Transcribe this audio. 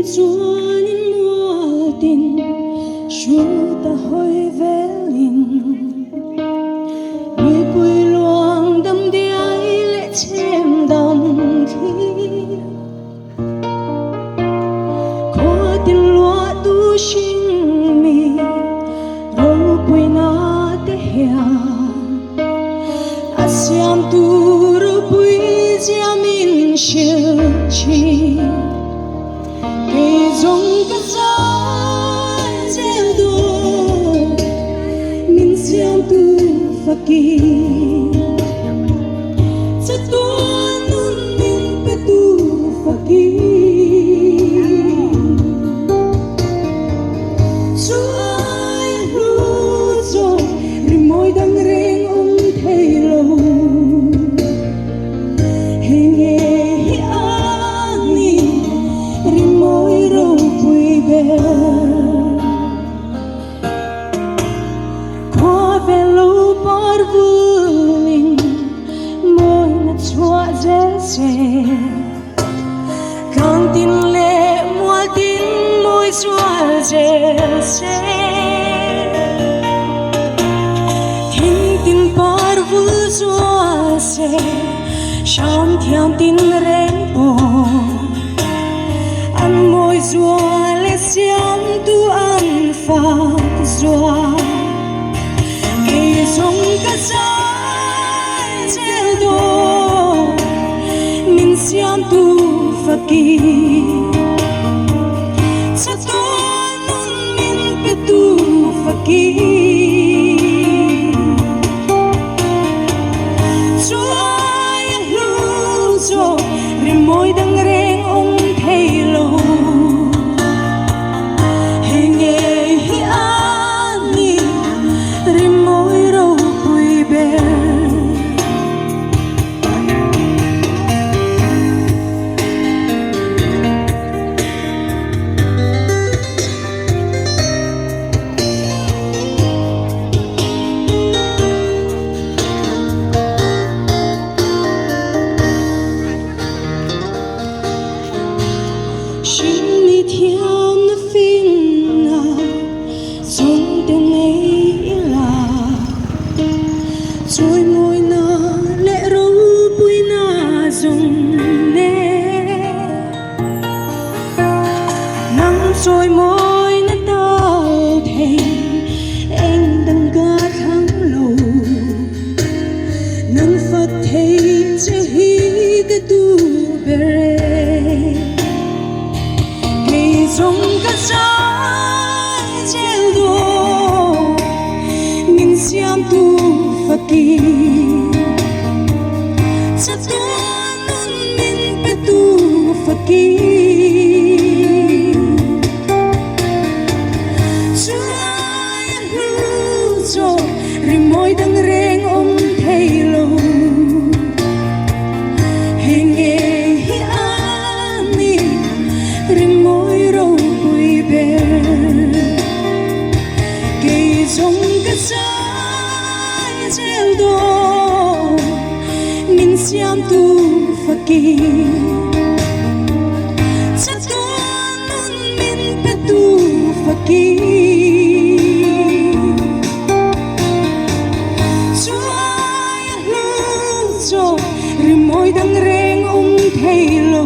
chuanin mua tin ru ta hoi velin mi pui luang đam đi ai lệ chem đam khi có tin lúa tu sinh mi râu pui na te hia asiam tu râu pui gia min siêu chi dòng cát gió gieo đô min xiêm tu phaki rất tuôn nun min pe tu phaki suai lu zo rimoi dang reng thay lâu hình hi ani rimoi ro qua về lâu par vulin môi na chua dễ dễ càng tin lệ mua tin môi chua dễ dễ thinh tin par vul chua dễ sham thiam tin rainbow an môi chua siam tu an fa zoa ke song ka sai sel do min siam tu faki sa to nun min pe tu faki zoa lu zo rimoi dang reng ong thei lo thiam na fin na song te nei la trôi môi na lệ ru pui na dùng nè nắng trôi môi na tao thề anh đang ga thắng lâu nắng phật thề che hi cái tu bere dòng cát gió gieo đô min xiam tu phaki sa tuan nun min pe tu phaki suai lu zo rimoi dang reng ong thei lo hình hi ani rimoi dòng cát gió gieo đô min xiam tu phaki sa tuan nun min pe tu phaki suai lu zo rimoi dang reng ong thei lo